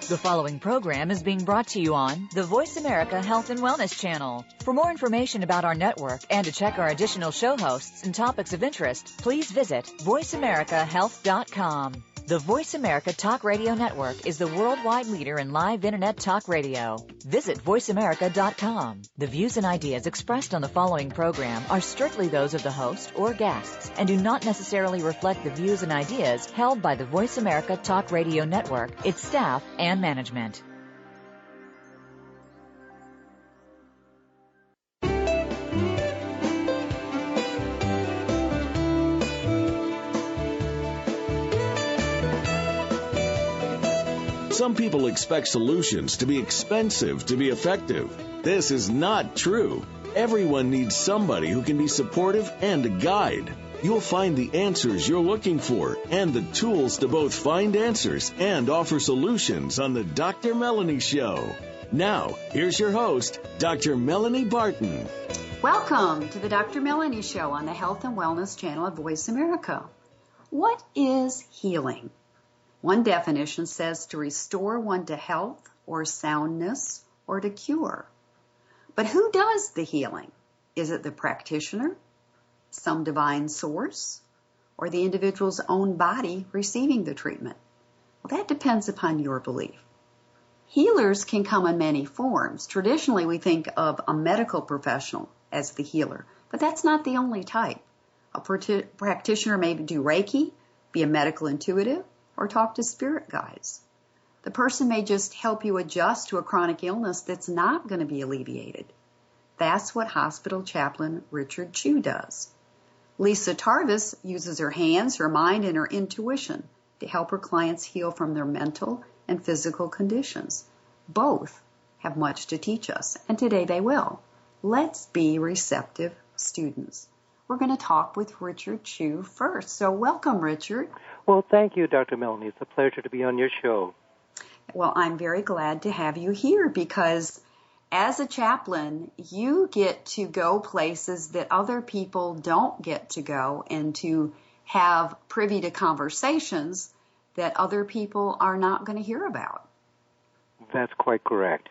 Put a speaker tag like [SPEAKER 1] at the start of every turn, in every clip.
[SPEAKER 1] The following program is being brought to you on the Voice America Health and Wellness Channel. For more information about our network and to check our additional show hosts and topics of interest, please visit voiceamericahealth.com. The Voice America Talk Radio Network is the worldwide leader in live Internet talk radio. Visit voiceamerica.com. The views and ideas expressed on the following program are strictly those of the host or guests and do not necessarily reflect the views and ideas held by the Voice America Talk Radio Network, its staff, and management.
[SPEAKER 2] Some people expect solutions to be expensive to be effective. This is not true. Everyone needs somebody who can be supportive and a guide. You'll find the answers you're looking for and the tools to both find answers and offer solutions on the Dr. Melanie Show. Now, here's your host, Dr. Melanie Barton.
[SPEAKER 3] Welcome to the Dr. Melanie Show on the Health and Wellness Channel of Voice America. What is healing? One definition says to restore one to health or soundness or to cure. But who does the healing? Is it the practitioner, some divine source, or the individual's own body receiving the treatment? Well, that depends upon your belief. Healers can come in many forms. Traditionally, we think of a medical professional as the healer, but that's not the only type. A practitioner may do Reiki, be a medical intuitive, or talk to spirit guides. The person may just help you adjust to a chronic illness that's not going to be alleviated. That's what hospital chaplain Richard Cheu does. Lisa Tarvis uses her hands, her mind, and her intuition to help her clients heal from their mental and physical conditions. Both have much to teach us, and today they will. Let's be receptive students. We're going to talk with Richard Cheu first. So welcome, Richard.
[SPEAKER 4] Well, thank you, Dr. Melanie. It's a pleasure to be on your show.
[SPEAKER 3] Well, I'm very glad to have you here because as a chaplain, you get to go places that other people don't get to go and to have privy to conversations that other people are not going to hear about.
[SPEAKER 4] That's quite correct.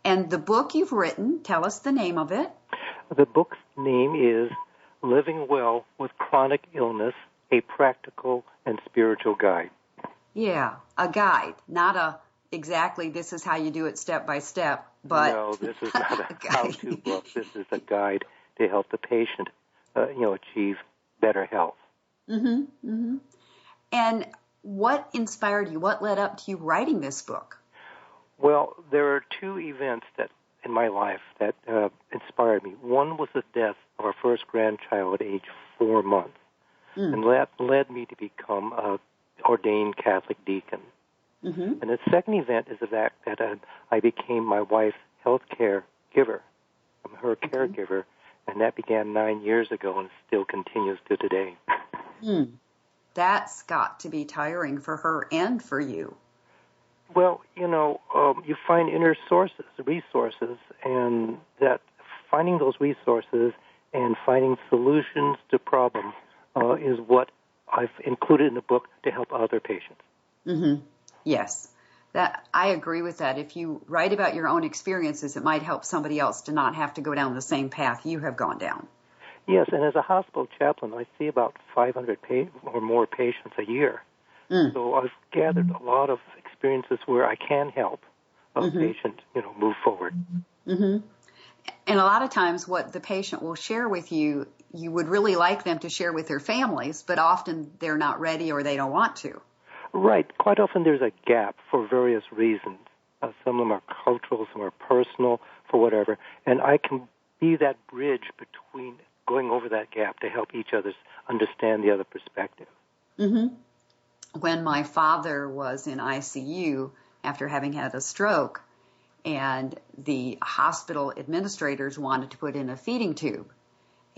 [SPEAKER 3] And the book you've written, tell us the name of it.
[SPEAKER 4] The book's name is Living Well with Chronic Illness, a Practical and Spiritual Guide.
[SPEAKER 3] Yeah, a guide, not a exactly this is how you do it step by step, but
[SPEAKER 4] no, this is not a how-to book. This is a guide to help the patient, achieve better health.
[SPEAKER 3] Mm-hmm. Mm-hmm. And what inspired you? What led up to you writing this book?
[SPEAKER 4] Well, there are two events that in my life that inspired me. One was the death of our first grandchild at age 4 months, and that led me to become an ordained Catholic deacon. Mm-hmm. And the second event is the fact that I became my wife's health care giver. I'm her caregiver, and that began 9 years ago and still continues to today.
[SPEAKER 3] That's got to be tiring for her and for you.
[SPEAKER 4] Well, you find inner resources, and that finding those resources and finding solutions to problems is what I've included in the book to help other patients.
[SPEAKER 3] Mm-hmm. Yes, I agree with that. If you write about your own experiences, it might help somebody else to not have to go down the same path you have gone down.
[SPEAKER 4] Yes, and as a hospital chaplain, I see about 500 or more patients a year. So I've gathered a lot of experiences where I can help a patient, move forward.
[SPEAKER 3] Mm-hmm. And a lot of times what the patient will share with you, you would really like them to share with their families, but often they're not ready or they don't want to.
[SPEAKER 4] Right. Quite often there's a gap for various reasons. Some of them are cultural, some are personal, for whatever. And I can be that bridge between going over that gap to help each other understand the other perspective.
[SPEAKER 3] Mm-hmm. When my father was in ICU after having had a stroke, and the hospital administrators wanted to put in a feeding tube,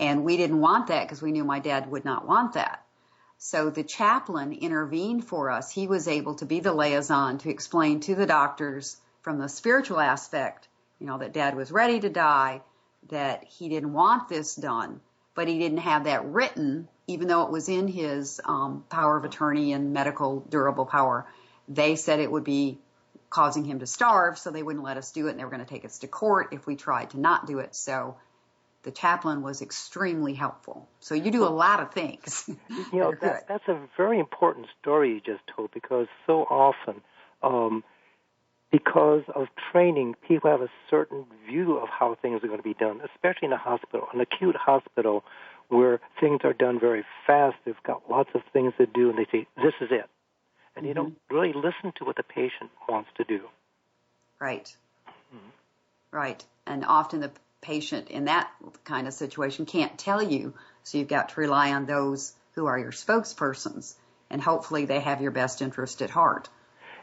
[SPEAKER 3] and we didn't want that because we knew my dad would not want that. So the chaplain intervened for us. He was able to be the liaison to explain to the doctors from the spiritual aspect, that Dad was ready to die, that he didn't want this done, but he didn't have that written, even though it was in his power of attorney and medical durable power, they said it would be causing him to starve, so they wouldn't let us do it, and they were going to take us to court if we tried to not do it. So the chaplain was extremely helpful. So you do a lot of things.
[SPEAKER 4] That's a very important story you just told, because so often, because of training, people have a certain view of how things are going to be done, especially in a hospital, an acute hospital where things are done very fast. They've got lots of things to do, and they say, this is it. And they don't really listen to what the patient wants to do.
[SPEAKER 3] Right. Right. And often the patient in that kind of situation can't tell you, so you've got to rely on those who are your spokespersons, and hopefully they have your best interest at heart.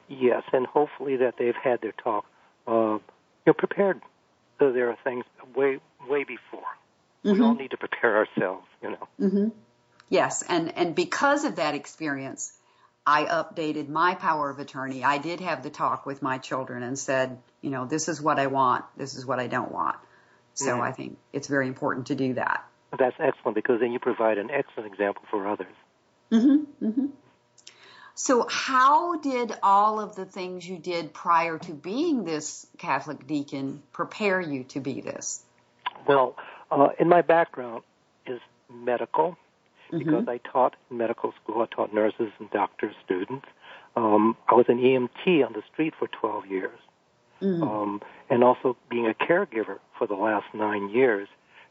[SPEAKER 4] Yes, and hopefully that they've had their talk prepared. So there are things way before. We all need to prepare ourselves,
[SPEAKER 3] Yes, and because of that experience, I updated my power of attorney. I did have the talk with my children and said, this is what I want, this is what I don't want. So I think it's very important to do that.
[SPEAKER 4] That's excellent, because then you provide an excellent example for others.
[SPEAKER 3] So how did all of the things you did prior to being this Catholic deacon prepare you to be this?
[SPEAKER 4] Well, in my background is medical, because I taught in medical school. I taught nurses and doctors, students. I was an EMT on the street for 12 years. And also being a caregiver for the last 9 years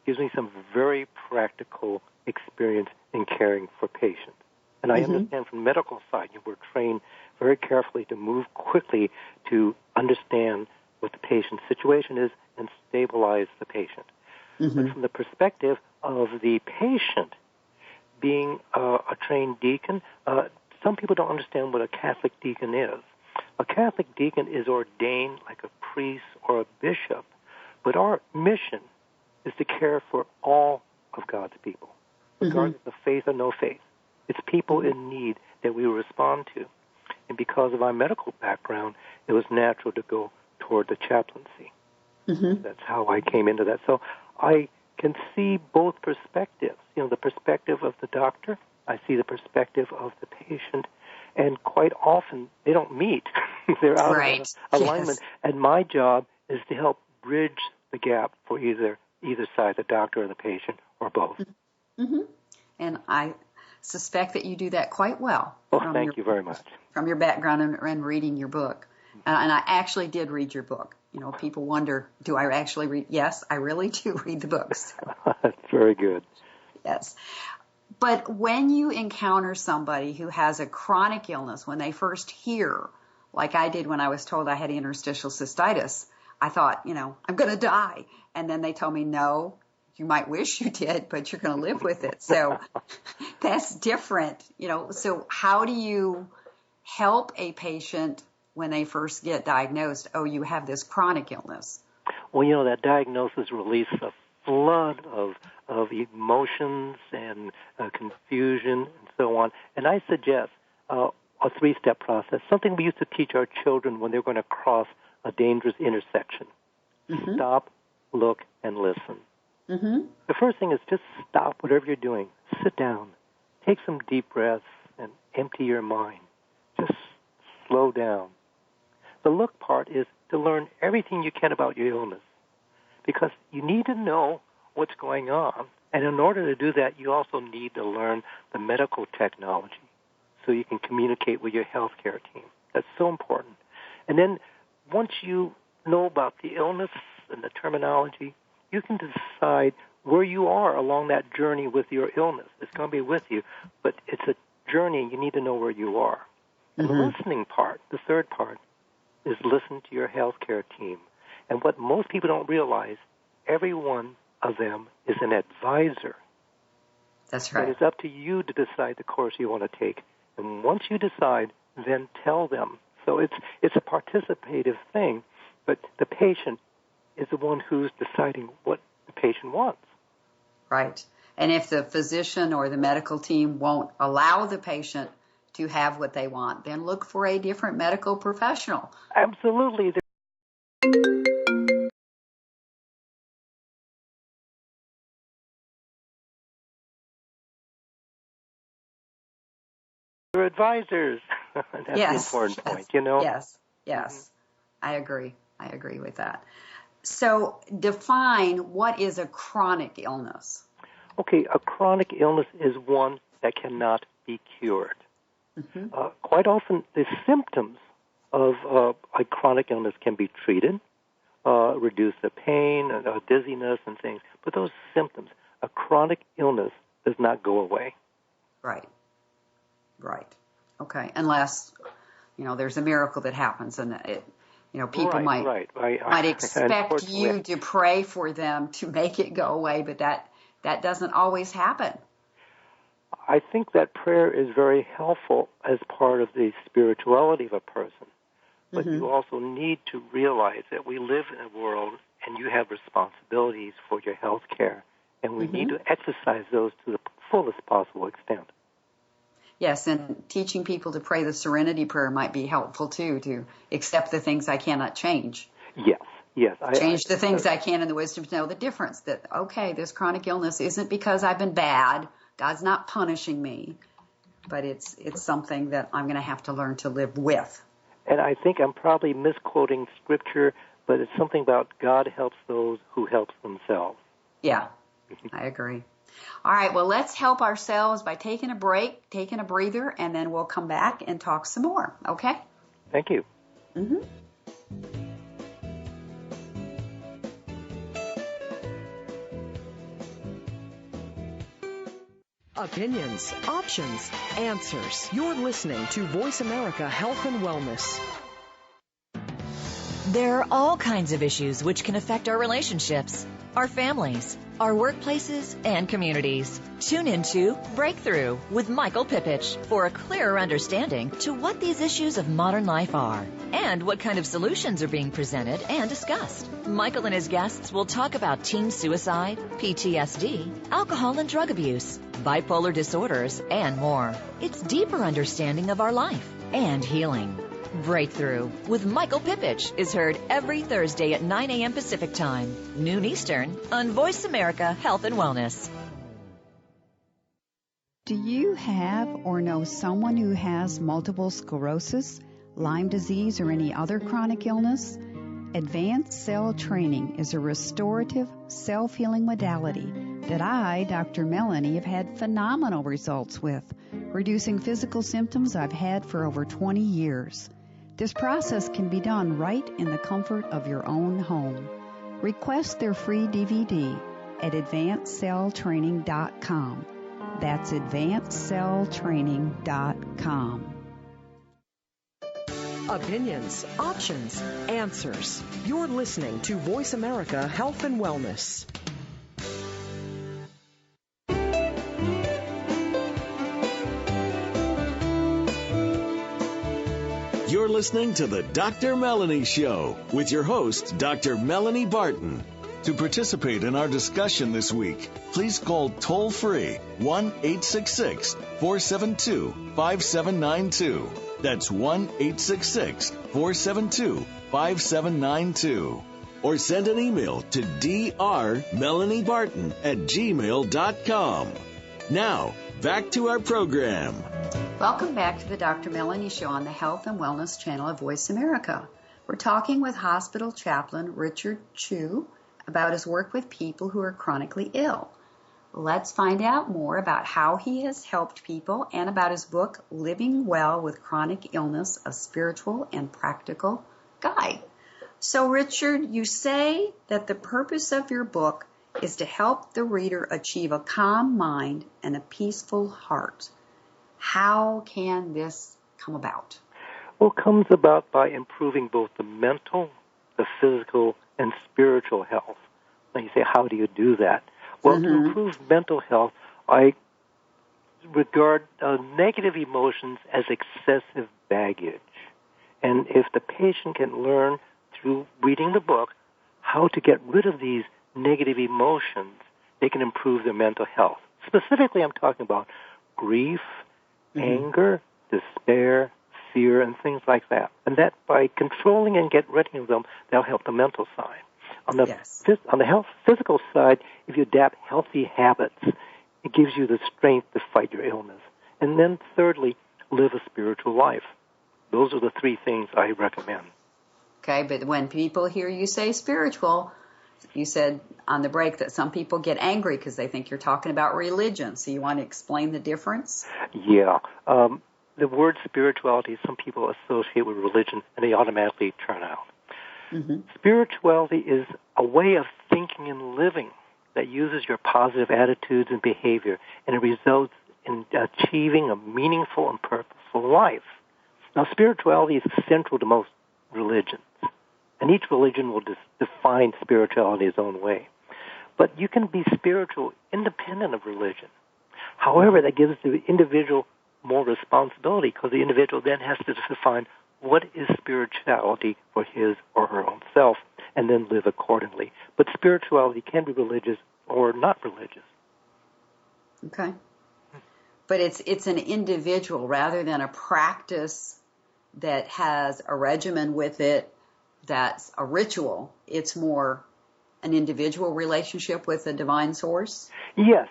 [SPEAKER 4] gives me some very practical experience in caring for patients. And I understand from the medical side, you were trained very carefully to move quickly to understand what the patient's situation is and stabilize the patient. But from the perspective of the patient, being a trained deacon, some people don't understand what a Catholic deacon is. A Catholic deacon is ordained like a priest or a bishop, but our mission is to care for all of God's people, regardless of faith or no faith. It's people in need that we respond to. And because of my medical background, it was natural to go toward the chaplaincy. That's how I came into that. So I can see both perspectives, the perspective of the doctor, I see the perspective of the patient, and quite often they don't meet. They're out of alignment. Yes. And my job is to help bridge the gap for either side, the doctor or the patient, or both.
[SPEAKER 3] And I suspect that you do that quite well.
[SPEAKER 4] Well, thank you very much.
[SPEAKER 3] From your background and reading your book. And I actually did read your book. People wonder, do I actually read? Yes, I really do read the books. So.
[SPEAKER 4] That's very good.
[SPEAKER 3] Yes. But when you encounter somebody who has a chronic illness, when they first hear, like I did when I was told I had interstitial cystitis, I thought, I'm going to die. And then they told me, no, you might wish you did, but you're going to live with it. So that's different. So how do you help a patient when they first get diagnosed? Oh, you have this chronic illness.
[SPEAKER 4] Well, that diagnosis releases a flood of emotions and confusion and so on. And I suggest a three-step process, something we used to teach our children when they're going to cross a dangerous intersection. Stop, look, and listen. The first thing is just stop whatever you're doing. Sit down. Take some deep breaths and empty your mind. Just slow down. The look part is to learn everything you can about your illness, because you need to know what's going on. And in order to do that, you also need to learn the medical technology so you can communicate with your healthcare team. That's so important. And then once you know about the illness and the terminology, you can decide where you are along that journey with your illness. It's going to be with you, but it's a journey, and you need to know where you are. And the listening part, the third part, is listen to your healthcare team. And what most people don't realize, every one of them is an advisor.
[SPEAKER 3] That's right.
[SPEAKER 4] And it's up to you to decide the course you want to take. And once you decide, then tell them. So it's a participative thing, but the patient is the one who's deciding what the patient wants.
[SPEAKER 3] Right. And if the physician or the medical team won't allow the patient to have what they want, then look for a different medical professional.
[SPEAKER 4] Absolutely. They're advisors. That's the important point, you know?
[SPEAKER 3] Yes. Mm-hmm. I agree with that. So define what is a chronic illness.
[SPEAKER 4] Okay, a chronic illness is one that cannot be cured. Mm-hmm. Quite often, the symptoms of a chronic illness can be treated, reduce the pain, dizziness, and things. But those symptoms, a chronic illness does not go away.
[SPEAKER 3] Right. Okay, unless, there's a miracle that happens, and people might expect you to pray for them to make it go away, but that doesn't always happen.
[SPEAKER 4] I think that prayer is very helpful as part of the spirituality of a person. But you also need to realize that we live in a world and you have responsibilities for your health care, and we need to exercise those to the fullest possible extent.
[SPEAKER 3] Yes, and teaching people to pray the Serenity Prayer might be helpful, too, to accept the things I cannot change.
[SPEAKER 4] Yes.
[SPEAKER 3] Change the things I can, and the wisdom to know the difference, that, okay, this chronic illness isn't because I've been bad. God's not punishing me, but it's something that I'm going to have to learn to live with.
[SPEAKER 4] And I think I'm probably misquoting Scripture, but it's something about God helps those who help themselves.
[SPEAKER 3] Yeah, I agree. All right, well, let's help ourselves by taking a break, taking a breather, and then we'll come back and talk some more, okay?
[SPEAKER 4] Thank you.
[SPEAKER 3] Mm-hmm.
[SPEAKER 5] Opinions, options, answers. You're listening to Voice America Health and Wellness.
[SPEAKER 1] There are all kinds of issues which can affect our relationships, our families, our workplaces, and communities. Tune into Breakthrough with Michael Pipich for a clearer understanding to what these issues of modern life are and what kind of solutions are being presented and discussed. Michael and his guests will talk about teen suicide, PTSD, alcohol and drug abuse, bipolar disorders, and more. It's deeper understanding of our life and healing. Breakthrough with Michael Pipich is heard every Thursday at 9 a.m. Pacific Time, noon Eastern, on Voice America Health and Wellness.
[SPEAKER 6] Do you have or know someone who has multiple sclerosis, Lyme disease, or any other chronic illness? Advanced Cell Training is a restorative, self-healing modality that I, Dr. Melanie, have had phenomenal results with, reducing physical symptoms I've had for over 20 years. This process can be done right in the comfort of your own home. Request their free DVD at advancedcelltraining.com. That's advancedcelltraining.com.
[SPEAKER 5] Opinions, options, answers. You're listening to Voice America Health and Wellness.
[SPEAKER 2] You're listening to the Dr. Melanie Show with your host, Dr. Melanie Barton. To participate in our discussion this week, please call toll-free 1-866-472-5792. That's 1-866-472-5792. Or send an email to drmelaniebarton@gmail.com. Now, back to our program.
[SPEAKER 3] Welcome back to the Dr. Melanie Show on the Health and Wellness channel of Voice America. We're talking with hospital chaplain Richard Cheu about his work with people who are chronically ill. Let's find out more about how he has helped people and about his book, Living Well with Chronic Illness, a Spiritual and Practical Guide. So, Richard, you say that the purpose of your book is to help the reader achieve a calm mind and a peaceful heart. How can this come about?
[SPEAKER 4] Well, it comes about by improving both the mental, the physical, and spiritual health. Now you say, how do you do that? Well, to improve mental health, I regard negative emotions as excessive baggage. And if the patient can learn through reading the book how to get rid of these negative emotions, they can improve their mental health. Specifically, I'm talking about grief, anger, despair, fear, and things like that. And that by controlling and getting rid of them, they'll help the mental side. On the physical side, if you adapt healthy habits, it gives you the strength to fight your illness. And then thirdly, live a spiritual life. Those are the three things I recommend.
[SPEAKER 3] Okay, but when people hear you say spiritual, you said on the break that some people get angry because they think you're talking about religion. So you want to explain the difference?
[SPEAKER 4] Yeah. The word spirituality, some people associate with religion, and they automatically turn out. Mm-hmm. Spirituality is a way of thinking and living that uses your positive attitudes and behavior, and it results in achieving a meaningful and purposeful life. Now, spirituality is central to most religions, and each religion will define spirituality its own way. But you can be spiritual independent of religion. However, that gives the individual more responsibility because the individual then has to define what is spirituality for his or her own self and then live accordingly. But spirituality can be religious or not religious.
[SPEAKER 3] Okay. But it's an individual rather than a practice that has a regimen with it that's a ritual. It's more an individual relationship with a divine source?
[SPEAKER 4] Yes.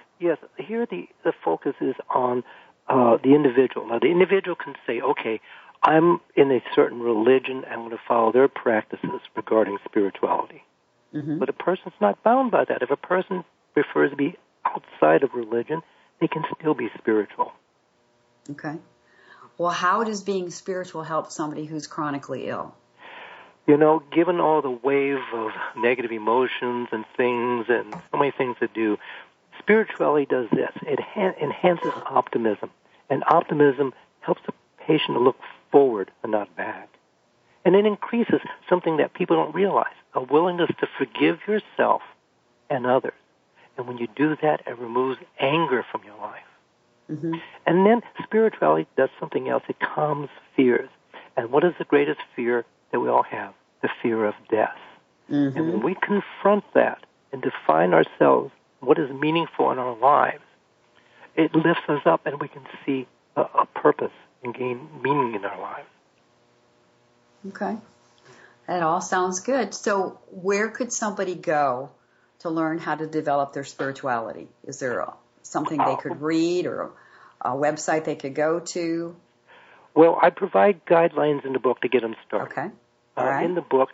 [SPEAKER 4] Here the focus is on the individual. Now, the individual can say, okay, I'm in a certain religion, I'm going to follow their practices regarding spirituality. Mm-hmm. But a person's not bound by that. If a person prefers to be outside of religion, they can still be spiritual.
[SPEAKER 3] Okay. Well, how does being spiritual help somebody who's chronically ill?
[SPEAKER 4] You know, given all the wave of negative emotions and things and so many things to do, spirituality does this. It enhances optimism. And optimism helps the patient to look forward and not back. And it increases something that people don't realize, a willingness to forgive yourself and others. And when you do that, it removes anger from your life. Mm-hmm. And then spirituality does something else. It calms fears. And what is the greatest fear that we all have? The fear of death. Mm-hmm. And when we confront that and define ourselves, what is meaningful in our lives, it lifts us up and we can see a purpose and gain meaning in our lives.
[SPEAKER 3] Okay. That all sounds good. So where could somebody go to learn how to develop their spirituality? Is there something they could read or a website they could go to?
[SPEAKER 4] Well, I provide guidelines in the book to get them started.
[SPEAKER 3] Okay. All right.
[SPEAKER 4] In the book,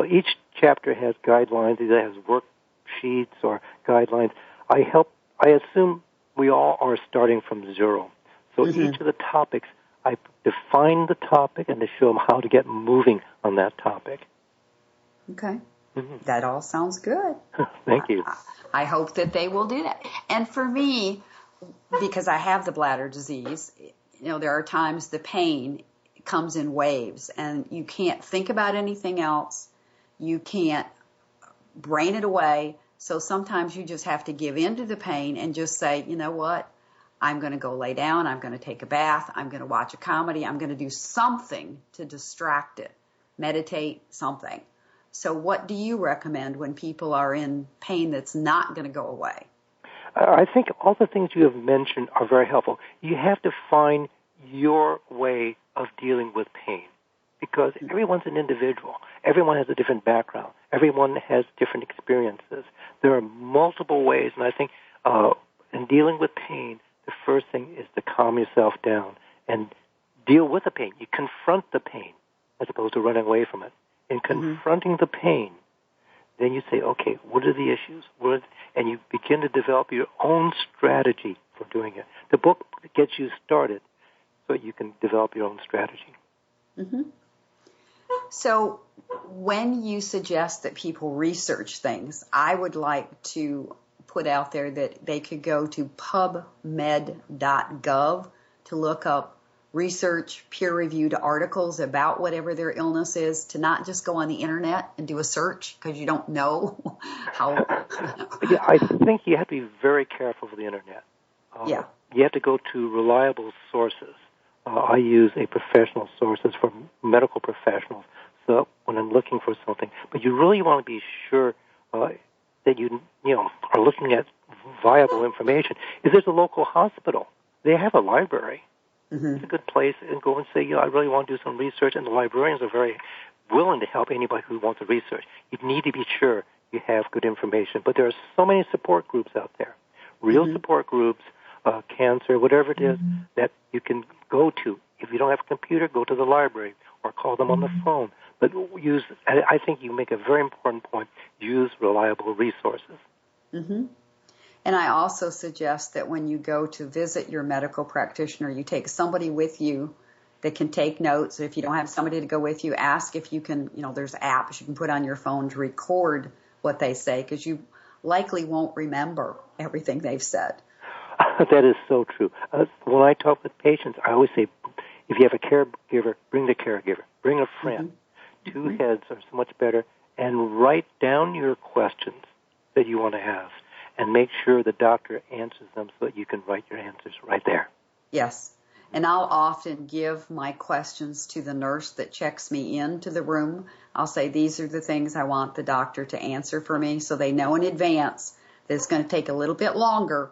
[SPEAKER 4] each chapter has guidelines. Either has worksheets or guidelines. I assume we all are starting from zero. So mm-hmm. each of the topics, I define the topic and to show them how to get moving on that topic.
[SPEAKER 3] Okay. Mm-hmm. That all sounds good.
[SPEAKER 4] Thank you.
[SPEAKER 3] I hope that they will do that. And for me, because I have the bladder disease, there are times the pain comes in waves and you can't think about anything else. You can't brain it away. So sometimes you just have to give in to the pain and just say, you know what? I'm going to go lay down. I'm going to take a bath. I'm going to watch a comedy. I'm going to do something to distract it. Meditate, something. So what do you recommend when people are in pain that's not going to go away?
[SPEAKER 4] I think all the things you have mentioned are very helpful. You have to find your way of dealing with pain because everyone's an individual. Everyone has a different background. Everyone has different experiences. There are multiple ways, and I think in dealing with pain, the first thing is to calm yourself down and deal with the pain. You confront the pain as opposed to running away from it. In confronting the pain, then you say, okay, what are the issues? And you begin to develop your own strategy for doing it. The book gets you started so you can develop your own strategy.
[SPEAKER 3] Mm-hmm. So when you suggest that people research things, I would like to put out there that they could go to pubmed.gov to look up research, peer-reviewed articles about whatever their illness is, to not just go on the internet and do a search because you don't know how.
[SPEAKER 4] Yeah, I think you have to be very careful with the internet. You have to go to reliable sources. I use a professional sources for medical professionals. So when I'm looking for something, but you really want to be sure that you are looking at viable information. If there's a local hospital, they have a library. Mm-hmm. It's a good place and go and say, I really want to do some research, and the librarians are very willing to help anybody who wants to research. You need to be sure you have good information. But there are so many support groups out there, real support groups, cancer, whatever it is, that you can go to If you don't have a computer, go to the library or call them on the phone. But I think you make a very important point, use reliable resources.
[SPEAKER 3] Mm-hmm. And I also suggest that when you go to visit your medical practitioner, you take somebody with you that can take notes. If you don't have somebody to go with you, ask if you can, there's apps you can put on your phone to record what they say, because you likely won't remember everything they've said.
[SPEAKER 4] That is so true. When I talk with patients, I always say, if you have a caregiver, bring the caregiver. Bring a friend. Mm-hmm. Two heads are so much better. And write down your questions that you want to ask, and make sure the doctor answers them so that you can write your answers right there.
[SPEAKER 3] Yes. And I'll often give my questions to the nurse that checks me into the room. I'll say, these are the things I want the doctor to answer for me, so they know in advance that it's going to take a little bit longer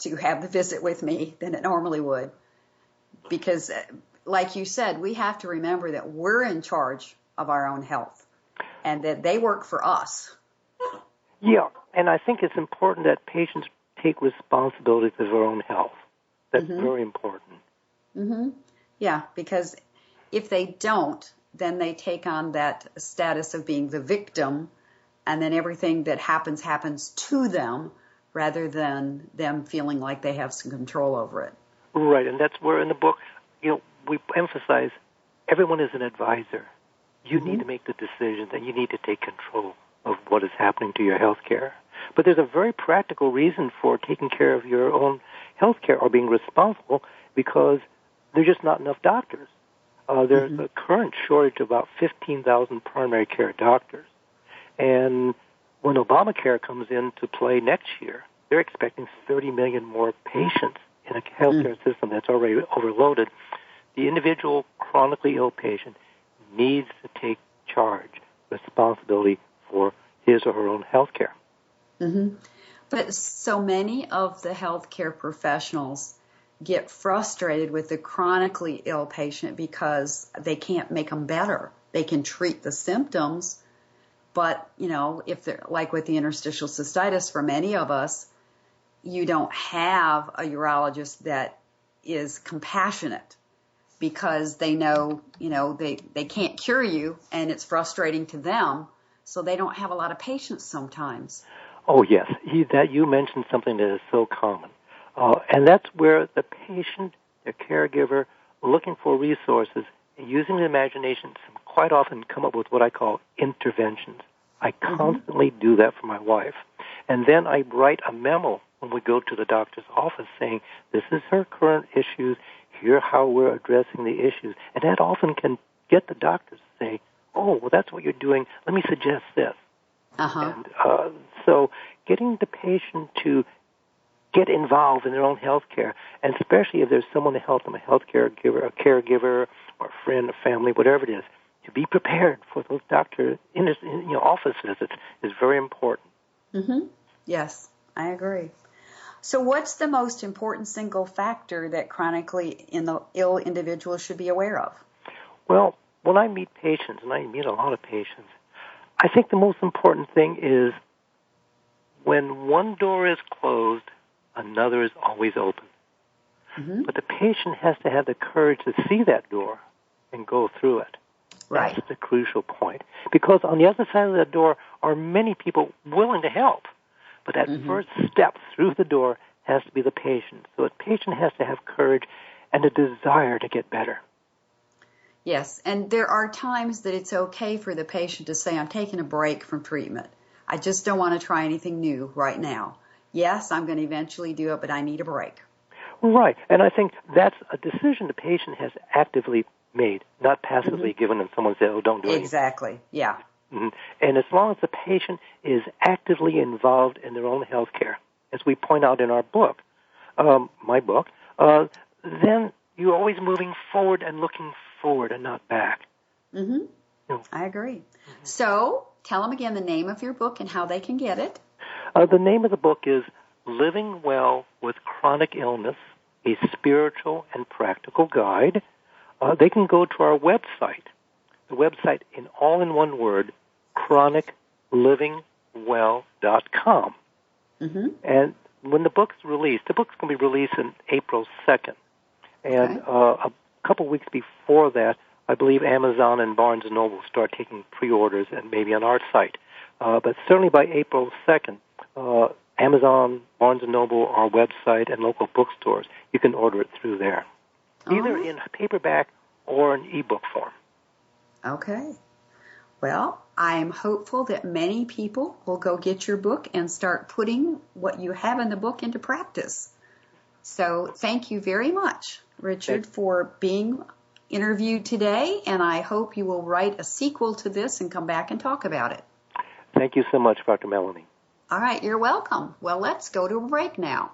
[SPEAKER 3] to have the visit with me than it normally would. Because, like you said, we have to remember that we're in charge of our own health and that they work for us.
[SPEAKER 4] Yeah, and I think it's important that patients take responsibility for their own health. That's very important.
[SPEAKER 3] Mm-hmm. Yeah, because if they don't, then they take on that status of being the victim, and then everything that happens to them rather than them feeling like they have some control over it.
[SPEAKER 4] Right, and that's where in the book, we emphasize everyone is an advisor. You need to make the decisions, and you need to take control of what is happening to your health care. But there's a very practical reason for taking care of your own health care or being responsible, because there's just not enough doctors. There's a current shortage of about 15,000 primary care doctors. And when Obamacare comes into play next year, they're expecting 30 million more patients in a healthcare system that's already overloaded. The individual chronically ill patient needs to take charge, responsibility for his or her own health care.
[SPEAKER 3] Mm-hmm. But so many of the healthcare professionals get frustrated with the chronically ill patient because they can't make them better. They can treat the symptoms, but, if they're like with the interstitial cystitis, for many of us, you don't have a urologist that is compassionate because they know, they can't cure you, and it's frustrating to them, so they don't have a lot of patience sometimes.
[SPEAKER 4] Oh, yes. You mentioned something that is so common. And that's where the patient, their caregiver, looking for resources, using the imagination, quite often come up with what I call interventions. I constantly do that for my wife. And then I write a memo when we go to the doctor's office saying, this is her current issues, here's how we're addressing the issues. And that often can get the doctor to say, oh, well, that's what you're doing. Let me suggest this. And so getting the patient to get involved in their own health care, and especially if there's someone to help them, a health caregiver, a caregiver, or a friend, a family, whatever it is, to be prepared for those doctor office visits is very important.
[SPEAKER 3] Mm-hmm. Yes, I agree. So what's the most important single factor that chronically ill individuals should be aware of?
[SPEAKER 4] Well, when I meet patients, and I meet a lot of patients, I think the most important thing is when one door is closed, another is always open. Mm-hmm. But the patient has to have the courage to see that door and go through it.
[SPEAKER 3] Right.
[SPEAKER 4] That's the crucial point. Because on the other side of that door are many people willing to help. But that first step through the door has to be the patient. So the patient has to have courage and a desire to get better.
[SPEAKER 3] Yes, and there are times that it's okay for the patient to say, I'm taking a break from treatment. I just don't want to try anything new right now. Yes, I'm going to eventually do it, but I need a break.
[SPEAKER 4] Right, and I think that's a decision the patient has actively made, not passively given and someone said, oh, don't do anything.
[SPEAKER 3] Exactly, yeah.
[SPEAKER 4] And as long as the patient is actively involved in their own health care, as we point out in our book, my book, then you're always moving forward and looking forward and not back.
[SPEAKER 3] I agree. So tell them again the name of your book and how they can get it.
[SPEAKER 4] The name of the book is Living Well with Chronic Illness, a Spiritual and Practical Guide. They can go to our website. The website, all in one word, chroniclivingwell.com. And when the book's released, the book's going to be released on April 2nd. And a couple weeks before that, I believe Amazon and Barnes & Noble start taking pre-orders, and maybe on our site. But certainly by April 2nd, Amazon, Barnes & Noble, our website, and local bookstores, you can order it through there, either in paperback or in ebook form.
[SPEAKER 3] Okay. Well, I'm hopeful that many people will go get your book and start putting what you have in the book into practice. So thank you very much, Richard, for being interviewed today, and I hope you will write a sequel to this and come back and talk about it.
[SPEAKER 4] Thank you so much, Dr. Melanie.
[SPEAKER 3] All right, you're welcome. Well, let's go to a break now.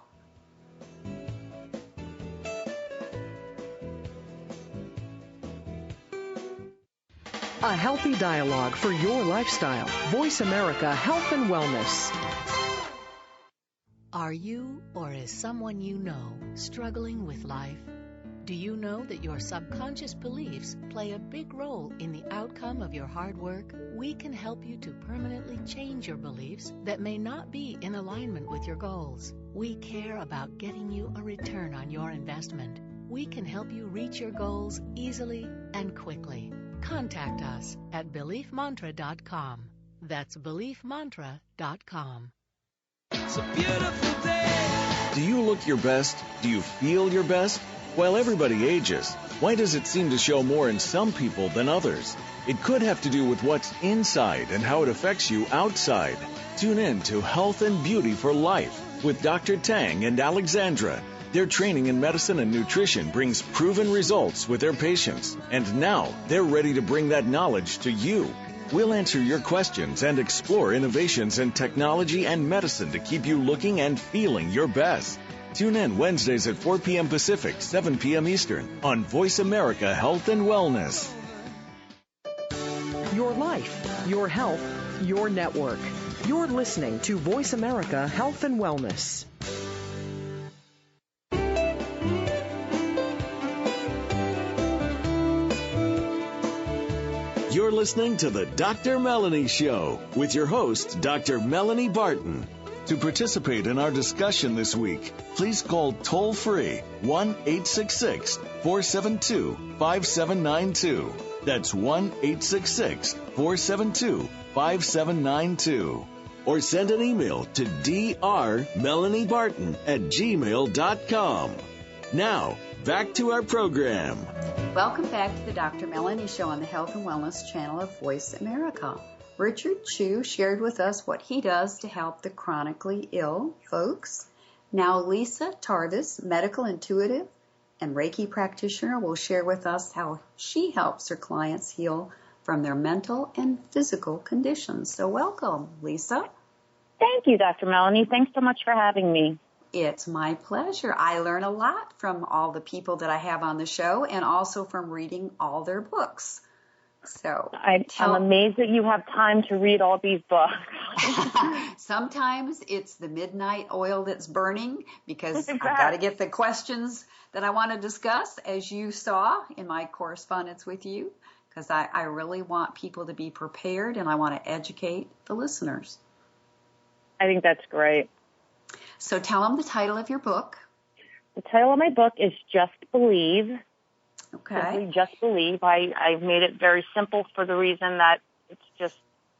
[SPEAKER 5] A healthy dialogue for your lifestyle. Voice America Health and Wellness.
[SPEAKER 7] Are you, or is someone you know, struggling with life? Do you know that your subconscious beliefs play a big role in the outcome of your hard work? We can help you to permanently change your beliefs that may not be in alignment with your goals. We care about getting you a return on your investment. We can help you reach your goals easily and quickly. Contact us at beliefmantra.com. That's beliefmantra.com.
[SPEAKER 8] It's a beautiful day.
[SPEAKER 2] Do you look your best? Do you feel your best? Well, everybody ages. Why does it seem to show more in some people than others? It could have to do with what's inside and how it affects you outside. Tune in to Health and Beauty for Life with Dr. Tang and Alexandra. Their training in medicine and nutrition brings proven results with their patients, and now they're ready to bring that knowledge to you. We'll answer your questions and explore innovations in technology and medicine to keep you looking and feeling your best. Tune in Wednesdays at 4 p.m. Pacific, 7 p.m. Eastern on Voice America Health and Wellness.
[SPEAKER 5] Your life, your health, your network. You're listening to Voice America Health and Wellness.
[SPEAKER 2] You're listening to the Dr. Melanie Show with your host, Dr. Melanie Barton. To participate in our discussion this week, please call toll-free 1-866-472-5792. That's 1-866-472-5792. Or send an email to drmelaniebarton@gmail.com. Now, back to our program.
[SPEAKER 3] Welcome back to the Dr. Melanie Show on the Health and Wellness channel of Voice America. Richard Cheu shared with us what he does to help the chronically ill folks. Now Lisa Tarvis, medical intuitive and Reiki practitioner, will share with us how she helps her clients heal from their mental and physical conditions. So welcome, Lisa.
[SPEAKER 9] Thank you, Dr. Melanie. Thanks so much for having me.
[SPEAKER 3] It's my pleasure. I learn a lot from all the people that I have on the show and also from reading all their books. So
[SPEAKER 9] I'm amazed that you have time to read all these books.
[SPEAKER 3] Sometimes it's the midnight oil that's burning because I've got to get the questions that I want to discuss, as you saw in my correspondence with you, because I really want people to be prepared and I want to educate the listeners.
[SPEAKER 9] I think that's great.
[SPEAKER 3] So tell them the title of your book.
[SPEAKER 9] The title of my book is Just Believe.
[SPEAKER 3] Okay.
[SPEAKER 9] Simply Just Believe. I've made it very simple for the reason that it's just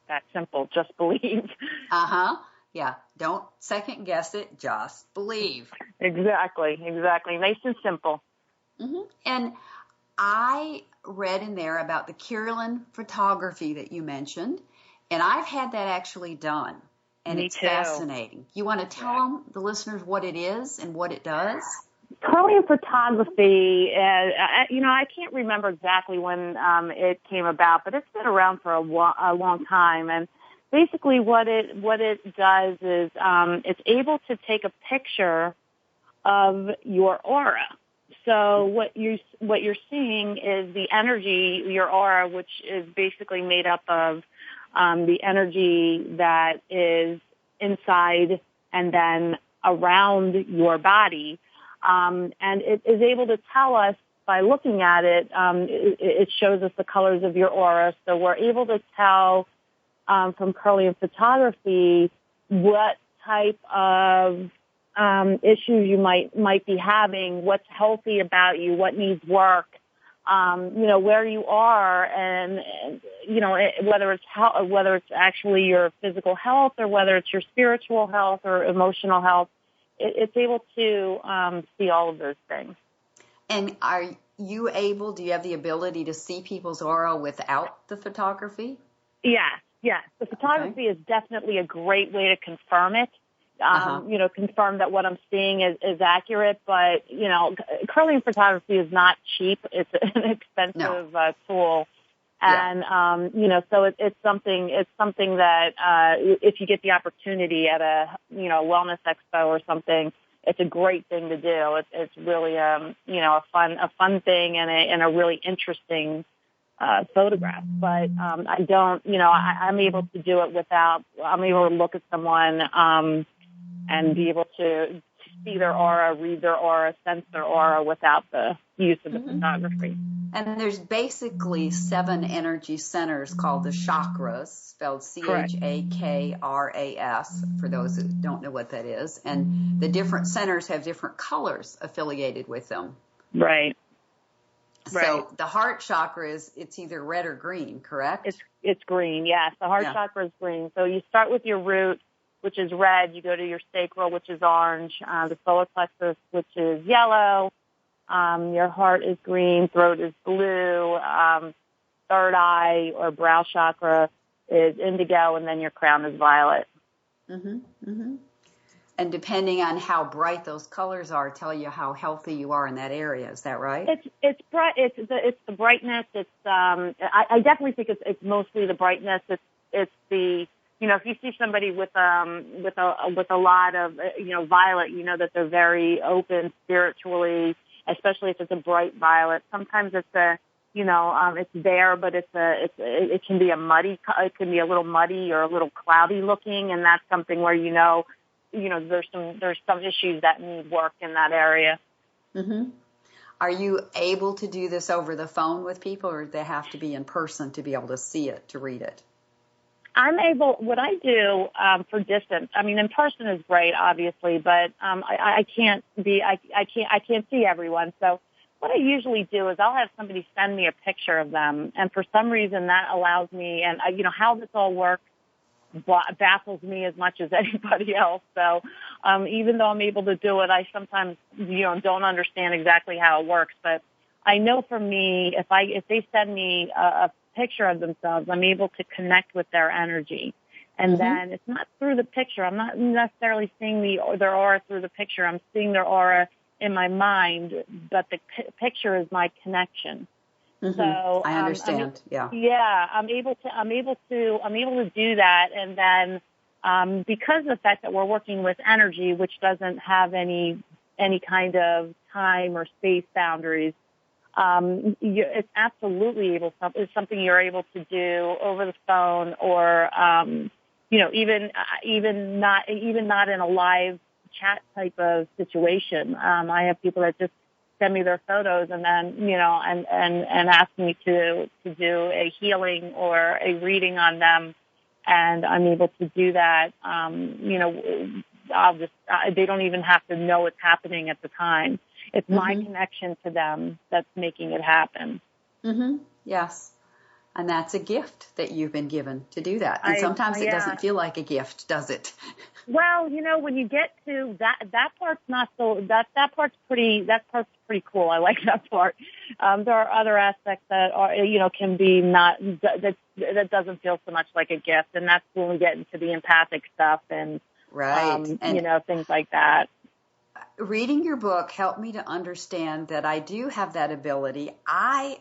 [SPEAKER 9] that simple. Just believe.
[SPEAKER 3] Uh-huh. Yeah. Don't second guess it. Just believe.
[SPEAKER 9] Exactly. Nice and simple.
[SPEAKER 3] Mm-hmm. And I read in there about the Kirlian photography that you mentioned, and I've had that actually done. And
[SPEAKER 9] Me
[SPEAKER 3] it's
[SPEAKER 9] too.
[SPEAKER 3] fascinating. You want to tell them, the listeners, what it is and what it does?
[SPEAKER 9] Kirlian photography, I can't remember exactly when it came about, but it's been around for a long time. And basically what it does is it's able to take a picture of your aura. So what you're seeing is the energy, your aura, which is basically made up of the energy that is inside and then around your body. And it is able to tell us by looking at it, it shows us the colors of your aura. So we're able to tell from Kirlian photography what type of issues you might be having, what's healthy about you, what needs work. where you are and whether it's actually your physical health or whether it's your spiritual health or emotional health, it's able to see all of those things.
[SPEAKER 3] And do you have the ability to see people's aura without the photography?
[SPEAKER 9] Yes. The photography is definitely a great way to confirm it. Confirm that what I'm seeing is accurate, but, curling photography is not cheap. It's an expensive tool. And, so it's something that, if you get the opportunity at a, wellness expo or something, it's a great thing to do. It's really, a fun thing and a really interesting photograph, but I don't, I'm able to do it I'm able to look at someone and be able to see their aura, read their aura, sense their aura without the use of the photography.
[SPEAKER 3] And there's basically 7 energy centers called the chakras, spelled CHAKRAS, for those who don't know what that is. And the different centers have different colors affiliated with them.
[SPEAKER 9] Right.
[SPEAKER 3] So the heart chakra it's either red or green, correct?
[SPEAKER 9] It's green, yes. The heart chakra is green. So you start with your root, which is red. You go to your sacral, which is orange. The solar plexus, which is yellow. Your heart is green. Throat is blue. Third eye or brow chakra is indigo, and then your crown is violet.
[SPEAKER 3] And depending on how bright those colors are, tell you how healthy you are in that area. Is that right?
[SPEAKER 9] It's bright. It's the brightness. It's I definitely think it's mostly the brightness. It's the if you see somebody with a lot of violet, that they're very open spiritually, especially if it's a bright violet. Sometimes it's it's there, but it can be it can be a little muddy or a little cloudy looking, and that's something where there's some issues that need work in that area.
[SPEAKER 3] Are you able to do this over the phone with people, or do they have to be in person to be able to see it, to read it?
[SPEAKER 9] I'm able. What I do for distance, in person is great, obviously, but I can't see everyone. So what I usually do is I'll have somebody send me a picture of them, and for some reason that allows me. And how this all works baffles me as much as anybody else. So even though I'm able to do it, I sometimes don't understand exactly how it works. But I know for me, if they send me a picture of themselves, I'm able to connect with their energy. And then it's not through the picture. I'm not necessarily seeing their aura through the picture. I'm seeing their aura in my mind, but the picture is my connection. So
[SPEAKER 3] I understand.
[SPEAKER 9] I'm able to do that. And then because of the fact that we're working with energy, which doesn't have any kind of time or space boundaries, it's absolutely it's something you're able to do over the phone, or even not in a live chat type of situation. I have people that just send me their photos and then and ask me to do a healing or a reading on them, and I'm able to do that. They don't even have to know it's happening at the time. It's my connection to them that's making it happen.
[SPEAKER 3] Yes. And that's a gift that you've been given to do that. And sometimes it doesn't feel like a gift, does it?
[SPEAKER 9] Well, when you get to that part's not so, that part's pretty cool. I like that part. There are other aspects that are, can be not, that doesn't feel so much like a gift. And that's when we get into the empathic stuff and, things like that.
[SPEAKER 3] Reading your book helped me to understand that I do have that ability. I,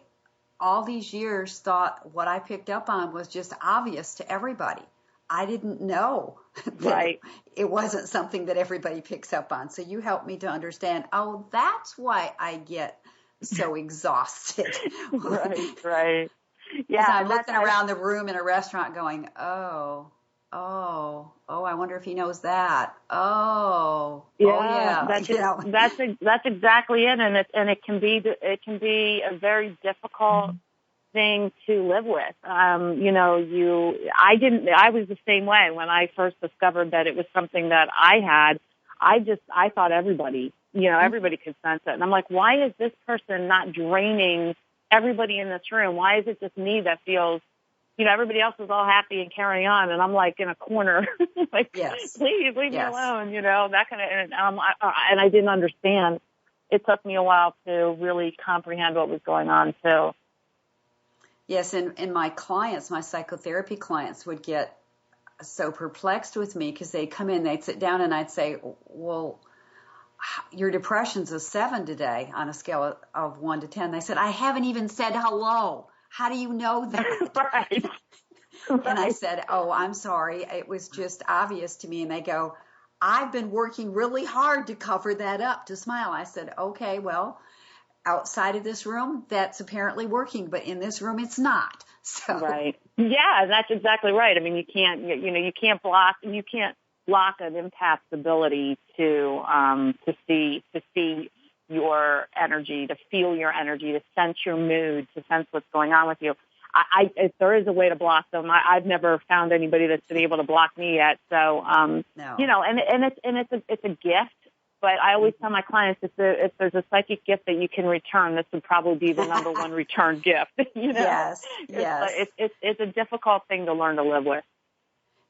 [SPEAKER 3] all these years, thought what I picked up on was just obvious to everybody. I didn't know that it wasn't something that everybody picks up on. So you helped me to understand, that's why I get so exhausted.
[SPEAKER 9] Right. Yeah.
[SPEAKER 3] I'm looking around the room in a restaurant going, I wonder if he knows that.
[SPEAKER 9] That's exactly it. And it can be a very difficult thing to live with. I was the same way when I first discovered that it was something that I had. I thought everybody, everybody could sense it. And I'm like, why is this person not draining everybody in this room? Why is it just me that feels, everybody else is all happy and carrying on, and I'm like in a corner, like,
[SPEAKER 3] yes.
[SPEAKER 9] please leave me
[SPEAKER 3] yes.
[SPEAKER 9] alone, that kind of, and I didn't understand. It took me a while to really comprehend what was going on too.
[SPEAKER 3] Yes, and my clients, my psychotherapy clients, would get so perplexed with me because they'd come in, they'd sit down, and I'd say, well, your depression's a 7 today on a scale of 1 to 10. They said, I haven't even said hello. How do you know that?
[SPEAKER 9] Right.
[SPEAKER 3] And I said, oh, I'm sorry. It was just obvious to me. And they go, I've been working really hard to cover that up, to smile. I said, okay, well, outside of this room, that's apparently working, but in this room, it's not. So.
[SPEAKER 9] Right. Yeah, that's exactly right. I mean, you can't block an empath's ability to see your energy, to feel your energy, to sense your mood, to sense what's going on with you. If there is a way to block them, I've never found anybody that's been able to block me yet. So,
[SPEAKER 3] no.
[SPEAKER 9] It's a gift. But I always tell my clients, if there's a psychic gift that you can return, this would probably be the number one return gift.
[SPEAKER 3] Yes.
[SPEAKER 9] It's a difficult thing to learn to live with.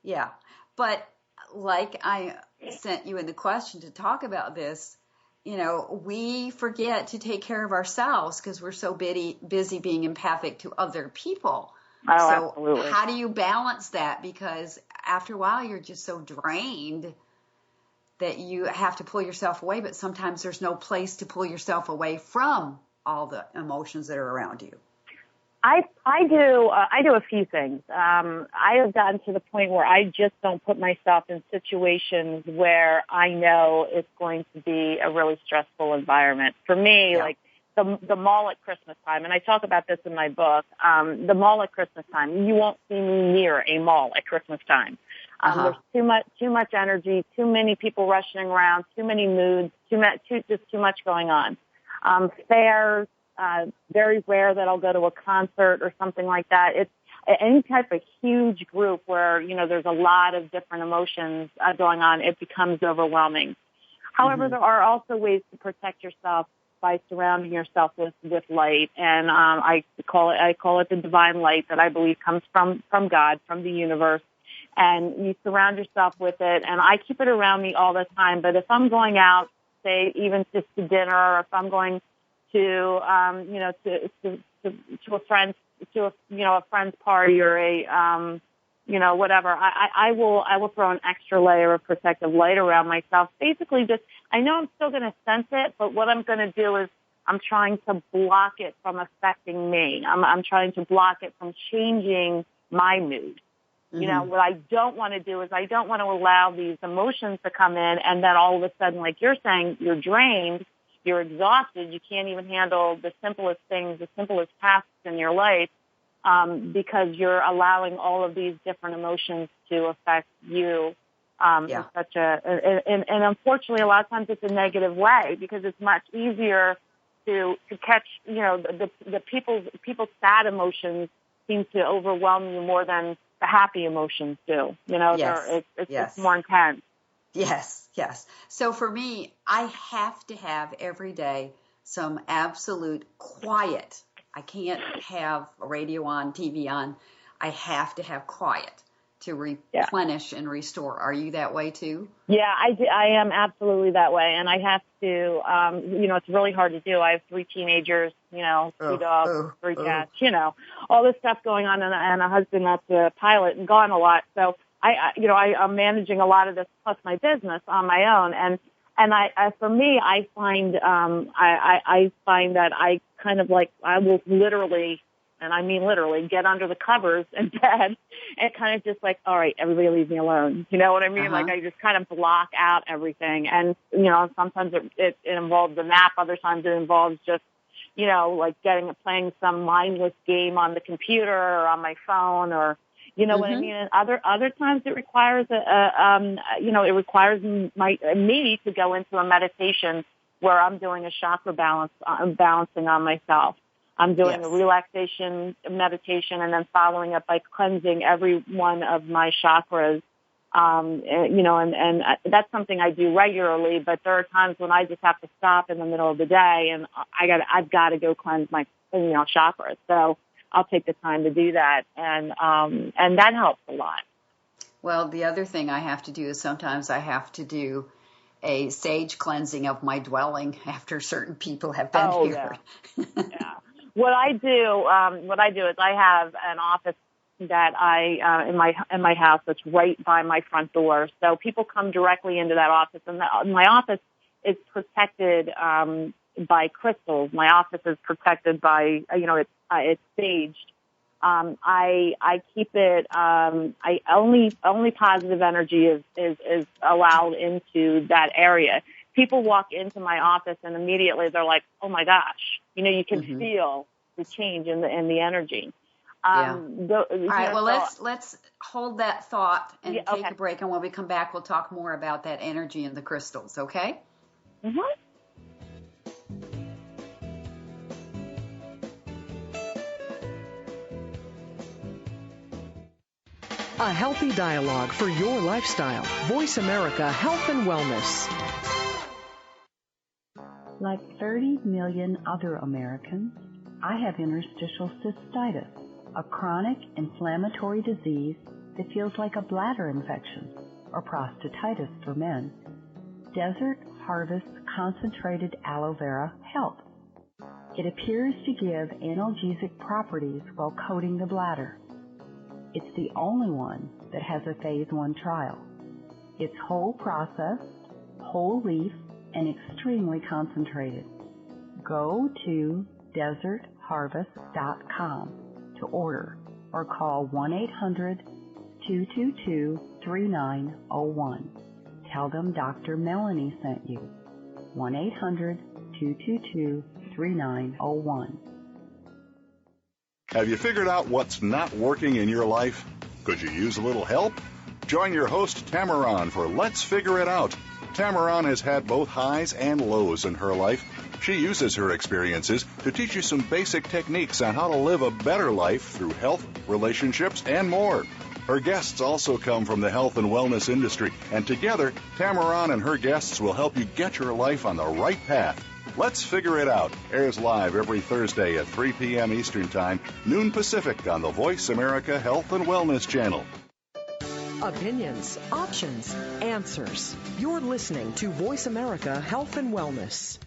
[SPEAKER 3] Yeah, but like I sent you in the question to talk about this, we forget to take care of ourselves because we're so busy being empathic to other people.
[SPEAKER 9] Oh,
[SPEAKER 3] so
[SPEAKER 9] absolutely.
[SPEAKER 3] How do you balance that? Because after a while, you're just so drained that you have to pull yourself away, but sometimes there's no place to pull yourself away from all the emotions that are around you.
[SPEAKER 9] I do a few things. I have gotten to the point where I just don't put myself in situations where I know it's going to be a really stressful environment. For me, like the mall at Christmas time, and I talk about this in my book, the mall at Christmas time, you won't see me near a mall at Christmas time. There's too much energy, too many people rushing around, too many moods, just too much going on. Fairs, very rare that I'll go to a concert or something like that. It's any type of huge group where, there's a lot of different emotions going on. It becomes overwhelming. However, there are also ways to protect yourself by surrounding yourself with light. And I call it the divine light that I believe comes from God, from the universe. And you surround yourself with it. And I keep it around me all the time. But if I'm going out, say, even just to dinner, or if I'm going to a friend's party or a whatever, I will throw an extra layer of protective light around myself. Basically, just I know I'm still going to sense it, but what I'm going to do is I'm trying to block it from affecting me. I'm trying to block it from changing my mood. What I don't want to do is I don't want to allow these emotions to come in and then all of a sudden, like you're saying, you're drained, you're exhausted, you can't even handle the simplest things, the simplest tasks in your life because you're allowing all of these different emotions to affect you in such and unfortunately a lot of times it's a negative way because it's much easier to catch, the people's sad emotions seem to overwhelm you more than the happy emotions do. It's just more intense.
[SPEAKER 3] Yes. So for me, I have to have every day some absolute quiet. I can't have a radio on, TV on. I have to have quiet to replenish and restore. Are you that way too?
[SPEAKER 9] Yeah, I am absolutely that way. And I have to, it's really hard to do. I have 3 teenagers, 2 dogs, 3 cats, all this stuff going on and a husband that's a pilot and gone a lot. So I'm managing a lot of this plus my business on my own. And for me, I find that I kind of like, I will literally, and I mean literally, get under the covers in bed and kind of just like, all right, everybody leave me alone. You know what I mean? Like I just kind of block out everything. And, sometimes it involves a nap. Other times it involves just, like playing some mindless game on the computer or on my phone or, what I mean? And other times it requires me to go into a meditation where I'm doing a chakra balancing on myself. I'm doing a relaxation meditation and then following up by cleansing every one of my chakras. And that's something I do regularly, but there are times when I just have to stop in the middle of the day and I've got to go cleanse chakras. So I'll take the time to do that, and that helps a lot.
[SPEAKER 3] Well, the other thing I have to do is sometimes I have to do a sage cleansing of my dwelling after certain people have been here.
[SPEAKER 9] Yeah. What I do is I have an office that I in my house that's right by my front door. So people come directly into that office, and my office is protected by crystals. My office is protected by it's saged. I keep it. I only positive energy is allowed into that area. People walk into my office and immediately they're like, "Oh my gosh!" You can feel the change in the energy.
[SPEAKER 3] All right. Well, let's hold that thought and take a break. And when we come back, we'll talk more about that energy and the crystals. Okay?
[SPEAKER 9] Mm-hmm.
[SPEAKER 5] A healthy dialogue for your lifestyle. Voice America Health and Wellness.
[SPEAKER 6] Like 30 million other Americans, I have interstitial cystitis, a chronic inflammatory disease that feels like a bladder infection, or prostatitis for men. Desert Harvest Concentrated Aloe Vera helps. It appears to give analgesic properties while coating the bladder. It's the only one that has a phase 1 trial. It's whole processed, whole leaf, and extremely concentrated. Go to desertharvest.com to order or call 1-800-222-3901. Tell them Dr. Melanie sent you. 1-800-222-3901.
[SPEAKER 10] Have you figured out what's not working in your life? Could you use a little help? Join your host, Tamaran, for Let's Figure It Out. Tamaran has had both highs and lows in her life. She uses her experiences to teach you some basic techniques on how to live a better life through health, relationships, and more. Her guests also come from the health and wellness industry, and together, Tamaran and her guests will help you get your life on the right path. Let's Figure It Out airs live every Thursday at 3 p.m. Eastern Time, noon Pacific on the Voice America Health and Wellness Channel.
[SPEAKER 5] Opinions, options, answers. You're listening to Voice America Health and Wellness.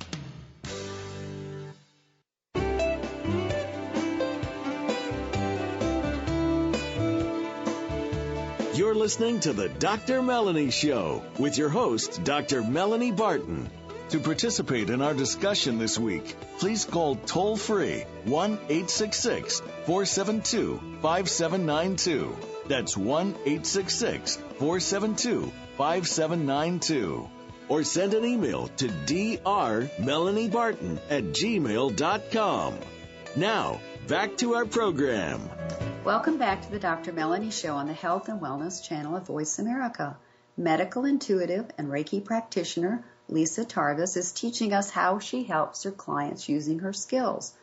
[SPEAKER 2] You're listening to the Dr. Melanie Show with your host, Dr. Melanie Barton. To participate in our discussion this week, please call toll-free 1-866-472-5792. That's 1-866-472-5792. Or send an email to drmelaniebarton@gmail.com. Now, back to our program.
[SPEAKER 3] Welcome back to the Dr. Melanie Show on the Health and Wellness Channel of Voice America. Medical intuitive and Reiki practitioner Lisa Tarvis is teaching us how she helps her clients using her skills.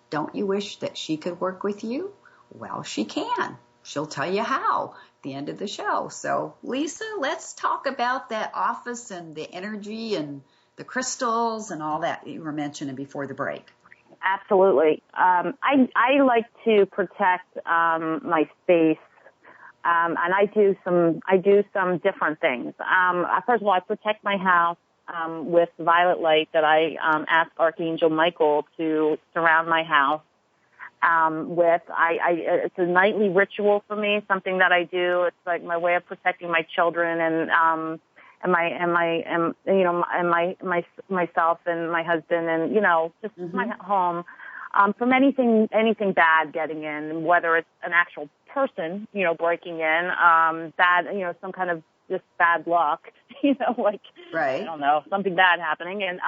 [SPEAKER 3] Don't you wish that she could work with you? Well, she can. She'll tell you how at the end of the show. So, Lisa, let's talk about that office and the energy and the crystals and all that you were mentioning before the break.
[SPEAKER 9] Absolutely. I like to protect my space, and I do some different things. First of all, I protect my house with violet light that I ask Archangel Michael to surround my house with. It's a nightly ritual for me, something that I do. It's like my way of protecting my children and myself and my husband and just my home from anything bad getting in, whether it's an actual person breaking in, bad some kind of just bad luck,
[SPEAKER 3] right.
[SPEAKER 9] I don't know, something bad happening, and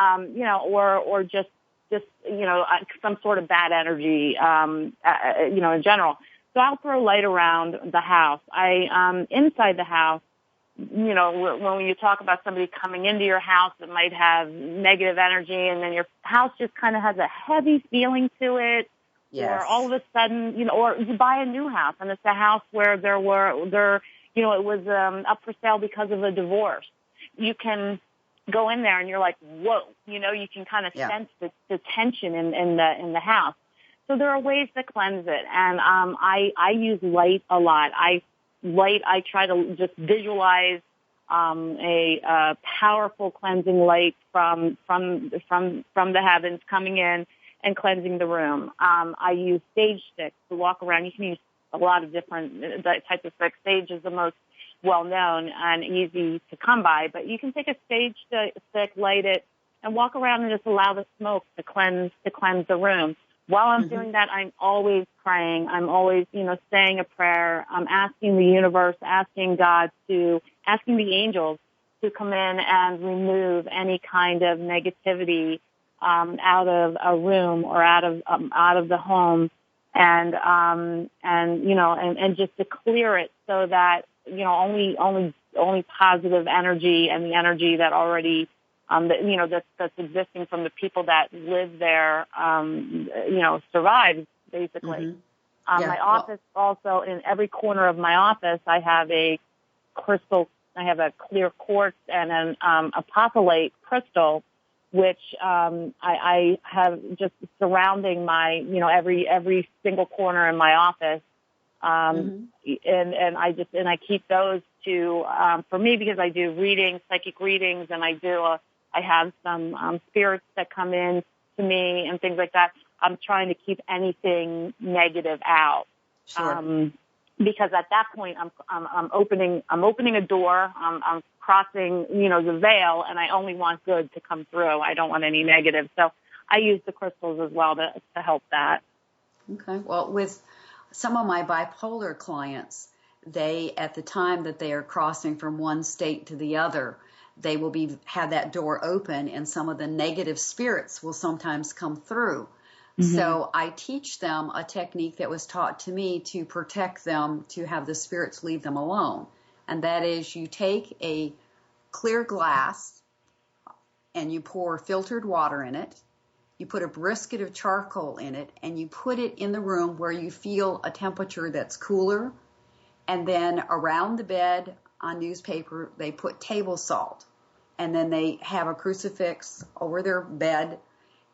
[SPEAKER 9] or just some sort of bad energy, in general. So I'll throw light around the house. Inside the house, when you talk about somebody coming into your house that might have negative energy, and then your house just kind of has a heavy feeling to it,
[SPEAKER 3] yes.
[SPEAKER 9] Or all of a sudden, or you buy a new house and it's a house where it was up for sale because of a divorce. You can go in there and you're like, whoa, you can kind of sense the tension in the house. So there are ways to cleanse it, and I use light a lot. I try to just visualize a powerful cleansing light from the heavens coming in and cleansing the room. I use sage sticks to walk around. You can use a lot of different types of sticks. Sage is the most well-known and easy to come by, but you can take a sage stick, light it, and walk around and just allow the smoke to cleanse the room. While I'm doing that, I'm always praying. I'm always, saying a prayer. I'm asking the universe, asking God asking the angels to come in and remove any kind of negativity out of a room or out of the home, and just to clear it so that only positive energy and the energy that already that's existing from the people that live there survives, basically. My office also, in every corner of my office, I have a clear quartz and an apophyllite crystal, which I have just surrounding my, every single corner in my office. And I keep those for me, because I do psychic readings, and I have some spirits that come in to me and things like that. I'm trying to keep anything negative out.
[SPEAKER 3] Sure.
[SPEAKER 9] Because at that point I'm opening a door, I'm crossing, the veil, and I only want good to come through. I don't want any negative. So I use the crystals as well to help that.
[SPEAKER 3] Okay. Well, with some of my bipolar clients, they, at the time that they are crossing from one state to the other, they will have that door open, and some of the negative spirits will sometimes come through. So I teach them a technique that was taught to me to protect them, to have the spirits leave them alone. And that is, you take a clear glass and you pour filtered water in it. You put a brisket of charcoal in it, and you put it in the room where you feel a temperature that's cooler. And then around the bed on newspaper, they put table salt. And then they have a crucifix over their bed,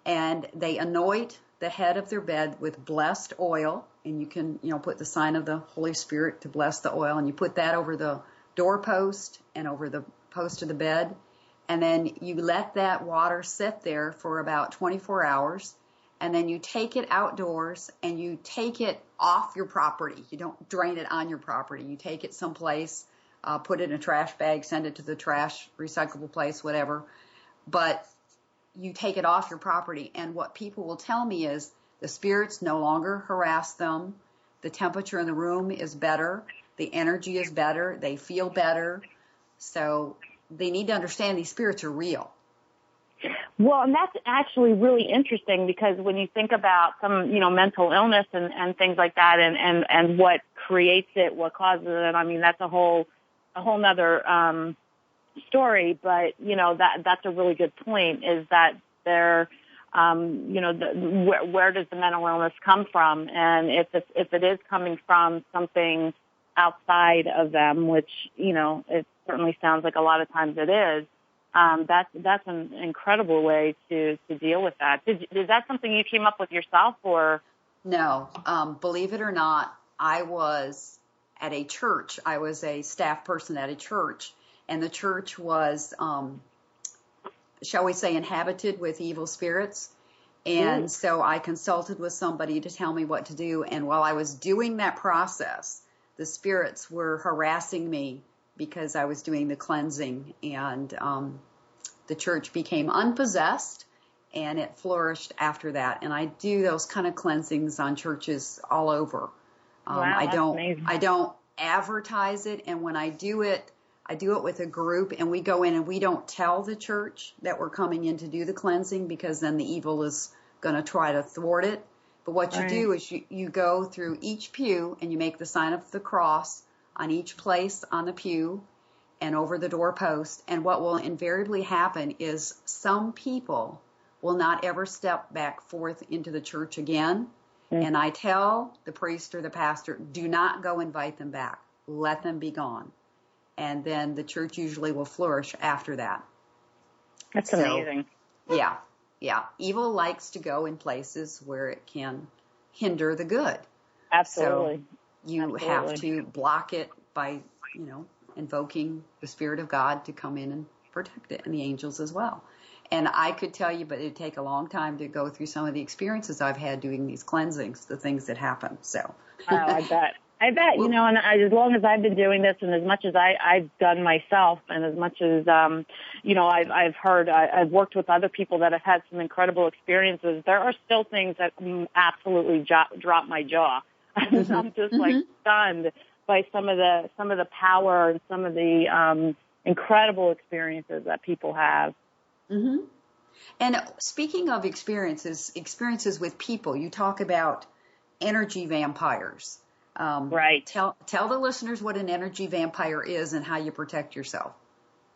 [SPEAKER 3] and they anoint the head of their bed with blessed oil, and you can, put the sign of the Holy Spirit to bless the oil, and you put that over the doorpost and over the post of the bed, and then you let that water sit there for about 24 hours, and then you take it outdoors and you take it off your property. You don't drain it on your property. You take it someplace, put it in a trash bag, send it to the trash recyclable place, whatever, but you take it off your property. And what people will tell me is the spirits no longer harass them. The temperature in the room is better. The energy is better. They feel better. So they need to understand these spirits are real.
[SPEAKER 9] Well, and that's actually really interesting, because when you think about some, mental illness and things like that, and what creates it, what causes it, I mean, that's a whole nother story, but that's a really good point, is that where does the mental illness come from? And if it is coming from something outside of them, which it certainly sounds like a lot of times it is, that's an incredible way to deal with that. Is that something you came up with yourself, or?
[SPEAKER 3] No, believe it or not, I was at a church. I was a staff person at a church. And the church was, shall we say, inhabited with evil spirits. And so I consulted with somebody to tell me what to do. And while I was doing that process, the spirits were harassing me because I was doing the cleansing. And the church became unpossessed, and it flourished after that. And I do those kind of cleansings on churches all over.
[SPEAKER 9] Wow, I
[SPEAKER 3] don't advertise it. And when I do it with a group, and we go in and we don't tell the church that we're coming in to do the cleansing, because then the evil is going to try to thwart it. But what you do is you go through each pew and you make the sign of the cross on each place on the pew and over the doorpost. And what will invariably happen is some people will not ever step back forth into the church again. And I tell the priest or the pastor, do not go invite them back. Let them be gone. And then the church usually will flourish after that.
[SPEAKER 9] That's amazing.
[SPEAKER 3] Yeah. Evil likes to go in places where it can hinder the good.
[SPEAKER 9] Absolutely.
[SPEAKER 3] So you have to block it by, invoking the Spirit of God to come in and protect it, and the angels as well. And I could tell you, but it'd take a long time to go through some of the experiences I've had doing these cleansings, the things that happen. So.
[SPEAKER 9] Oh, I bet. And as long as I've been doing this, and as much as I've done myself, and as much as, I've worked with other people that have had some incredible experiences, there are still things that absolutely drop my jaw. I'm just like stunned by some of the power and some of the incredible experiences that people have.
[SPEAKER 3] Mm-hmm. And speaking of experiences with people, you talk about energy vampires.
[SPEAKER 9] Right.
[SPEAKER 3] Tell the listeners what an energy vampire is and how you protect yourself.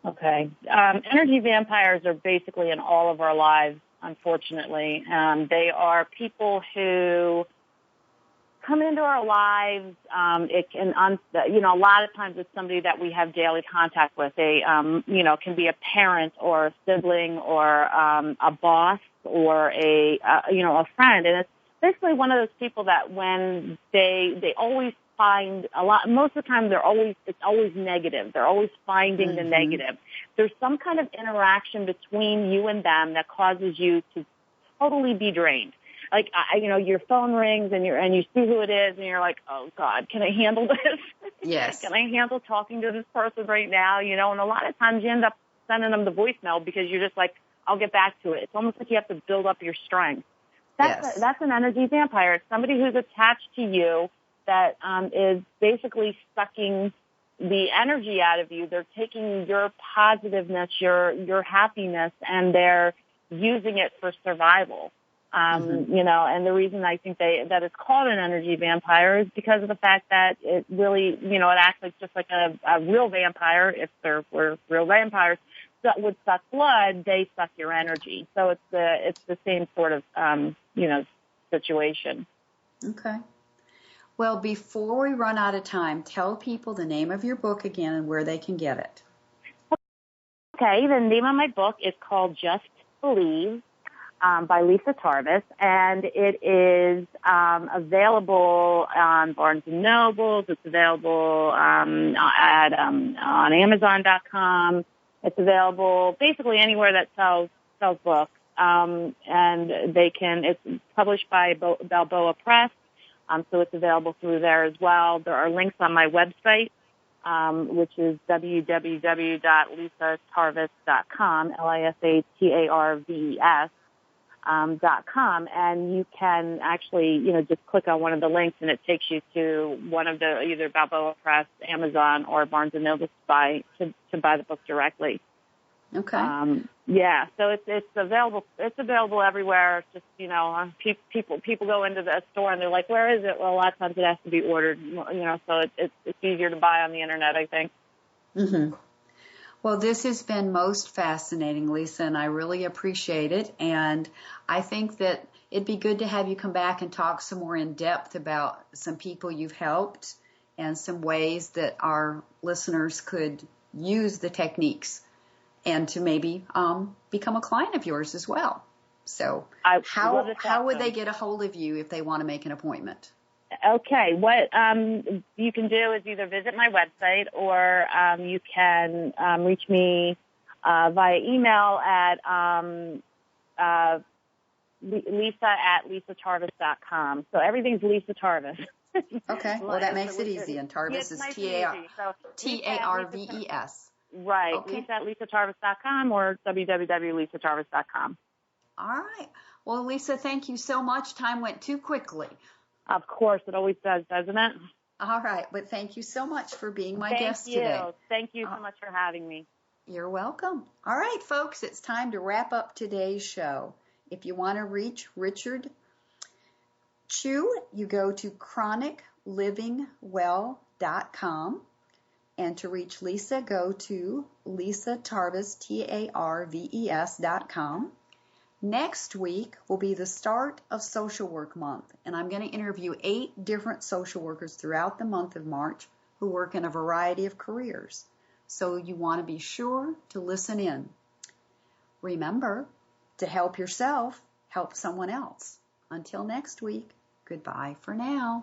[SPEAKER 9] Okay. Energy vampires are basically in all of our lives, unfortunately. They are people who come into our lives. It can, a lot of times it's somebody that we have daily contact with. They, can be a parent or a sibling or a boss or a friend. And it's basically one of those people that when they always find most of the time it's always negative. They're always finding the negative. There's some kind of interaction between you and them that causes you to totally be drained. Like, your phone rings and you see who it is and you're like, oh God, can I handle this?
[SPEAKER 3] Yes.
[SPEAKER 9] Can I handle talking to this person right now? And a lot of times you end up sending them the voicemail because you're just like, I'll get back to it. It's almost like you have to build up your strength. That's an energy vampire. It's somebody who's attached to you that is basically sucking the energy out of you. They're taking your positiveness, your happiness, and they're using it for survival. And the reason I think that it's called an energy vampire is because of the fact that it really, it acts like just like a real vampire. If there were real vampires that would suck blood, they suck your energy. So it's the same sort of, situation.
[SPEAKER 3] Okay. Well, before we run out of time, tell people the name of your book again and where they can get it.
[SPEAKER 9] Okay. The name of my book is called Just Believe. By Lisa Tarvis, and it is available on Barnes & Noble. It's available on Amazon.com. It's available basically anywhere that sells books. And it's published by Balboa Press, so it's available through there as well. There are links on my website, which is www.lisatarvis.com, LISATARVES. .com, and you can actually, just click on one of the links and it takes you to one of the either Balboa Press, Amazon, or Barnes & Noble to buy the book directly.
[SPEAKER 3] Okay.
[SPEAKER 9] So it's available. It's available everywhere. It's just, people go into the store and they're like, where is it? Well, a lot of times it has to be ordered, so it's easier to buy on the internet, I think.
[SPEAKER 3] Mm-hmm. Well, this has been most fascinating, Lisa, and I really appreciate it. And I think that it'd be good to have you come back and talk some more in depth about some people you've helped and some ways that our listeners could use the techniques and to maybe become a client of yours as well. So how would they get a hold of you if they want to make an appointment?
[SPEAKER 9] Okay, what you can do is either visit my website or you can reach me via email at lisa@lisatarvis.com. So everything's Lisa Tarvis.
[SPEAKER 3] Okay, well that makes it easy. And Tarvis is Tarves.
[SPEAKER 9] Right,
[SPEAKER 3] okay.
[SPEAKER 9] Lisa@lisatarvis.com or www.lisatarvis.com.
[SPEAKER 3] All right. Well, Lisa, thank you so much. Time went too quickly.
[SPEAKER 9] Of course, it always does, doesn't it?
[SPEAKER 3] All right, but thank you so much for being my guest today.
[SPEAKER 9] Thank you so much for having me.
[SPEAKER 3] You're welcome. All right, folks, it's time to wrap up today's show. If you want to reach Richard Cheu, you go to chroniclivingwell.com. And to reach Lisa, go to lisatarvis, TARVES.com. Next week will be the start of Social Work Month, and I'm going to interview 8 different social workers throughout the month of March who work in a variety of careers. So you want to be sure to listen in. Remember, to help yourself, help someone else. Until next week, Goodbye for now.